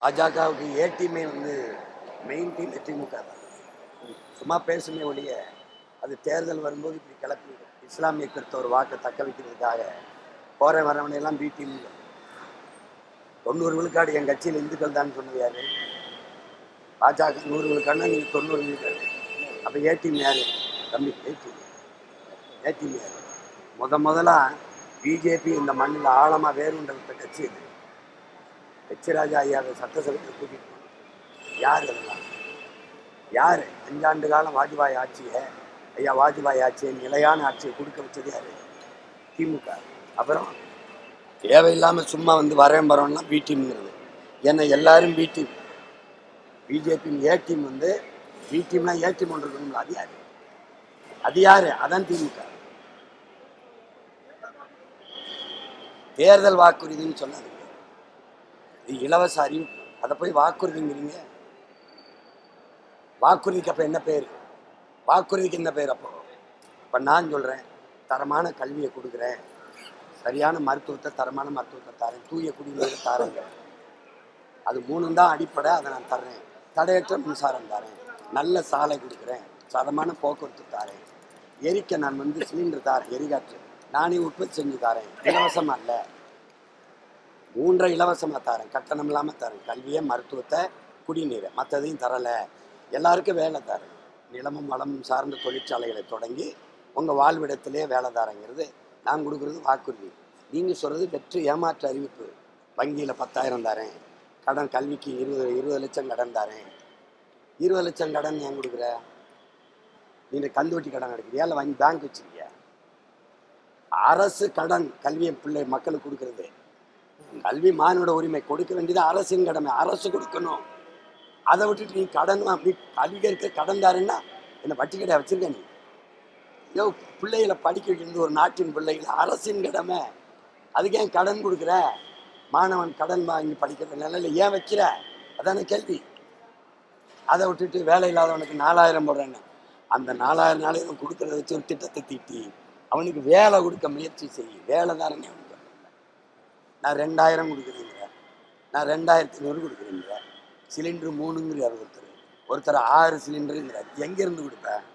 பாஜகவுக்கு ஏடிஎம்ஏ வந்து main team திமுக தான். சும்மா பேசுமே ஒழிய அது தேர்தல் வரும்போது இப்படி கிளப்பி இஸ்லாமிய கிறிஸ்தவர் வாக்கை தக்க வைக்கிறதுக்காக போற வரவனையெல்லாம் பி டீம் 90 விழுக்காடு என் கட்சியில் இந்துக்கள் தான் சொன்னது யாரு? பாஜக 100 விழுக்காடுனா நீங்க 90 விழுக்காடு. அப்ப ஏடிஎம் யாரு தம்பி? ஏடிஎம் யாரு? முதலா பிஜேபி இந்த மண்ணில் ஆழமா வேறுண்ட விட்ட கட்சி இது. ராஜா ஐயாவை சட்டசபைக்கு கூட்டிட்டு யார் அதெல்லாம்? யாரு 5 ஆண்டு காலம் வாஜ்பாய் ஆட்சியை வாஜ்பாய் ஆட்சியை நிலையான ஆட்சியை கொடுக்க வச்சது யாரு? திமுக. அப்புறம் தேவையில்லாம சும்மா வந்து வரேன் பி டீம்ங்கிறது. ஏன்னா எல்லாரும் B team. BJP A team வந்து பி டீம்னா ஏ டீம் ஒன்று இருக்கணும்ல. அது யாரு? அதான் திமுக. தேர்தல் வாக்குறுதின்னு சொன்னாங்க. இது இலவச அறிவிப்பு. அதை போய் வாக்குறுதிங்கிறீங்க. வாக்குறுதிக்கு அப்ப என்ன பேர்? வாக்குறுதிக்கு என்ன பேர்? அப்ப நான் சொல்றேன், தரமான கல்வியை கொடுக்குறேன், சரியான மருத்துவத்தை, தரமான மருத்துவத்தை தரேன், தூய குடிநீரை தரேங்க. அது 3 தான் அடிப்படை. அதை நான் தர்றேன். தடையற்ற மின்சாரம் தரேன், நல்ல சாலை கொடுக்குறேன், சதமான போக்குவரத்து தரேன், எரிக்க நான் வந்து சிலிண்டர் தரேன், எரிகாற்று நானே உற்பத்தி செஞ்சு தரேன், இலவசமா இல்லை 3 இலவசமா தரேன், கட்டணம் இல்லாம தரேன், கல்வியை, மருத்துவத்தை, குடிநீரை, மற்றதையும் தரலை. எல்லாருக்கும் வேலை தரேன், நிலமும் வளமும் சார்ந்த தொழிற்சாலைகளை தொடங்கி உங்க வாழ்விடத்திலே வேலை தரேங்கிறது நான் கொடுக்குறது வாக்குறுதி. நீங்க சொல்றது வெற்றி ஏமாற்று அறிவிப்பு. வங்கியில 10,000 தரேன், கடன் கல்விக்கு 20 லட்சம் கடன் தரேன். 20 லட்சம் கடன் ஏன் கொடுக்குற? நீங்க கந்துவட்டி கடன் எடுக்கிறியா இல்லை வங்கி பேங்க் வச்சிருக்கிய? அரசு கடன் கல்வியை பிள்ளை மக்களுக்கு கொடுக்கறது. கல்வி மாணவனோட உரிமை, கொடுக்க வேண்டியது அரசின் கடமை, அரசு கொடுக்கணும். அதை விட்டுட்டு நீ கடன் அப்படி கல்வி இருக்க கடன் தாருன்னா என்ன வட்டி கடை வச்சிருக்க? நீ பிள்ளைகளை படிக்க வைக்கிறது ஒரு நாட்டின் பிள்ளைகளை அரசின் கடமை. அதுக்கு ஏன் கடன் கொடுக்குற? மாணவன் கடன் வாங்கி படிக்கிற நிலையில ஏன் வைக்கிற? அதான கேள்வி. அதை விட்டுட்டு வேலை இல்லாதவனுக்கு 4,000 போடுறேன்னு அந்த 4,000 கொடுக்கறத வச்சு ஒரு திட்டத்தை தீட்டி அவனுக்கு வேலை கொடுக்க முயற்சி செய்ய. வேலை தானே அவனுக்கு. நான் 2,000 கொடுக்குறேங்கிற, நான் 2,500 கொடுக்குறேங்கிற. சிலிண்டர் 3ங்கிறார் ஒருத்தர் 6 சிலிண்டருங்கிறார். எங்கேருந்து கொடுப்பேன்?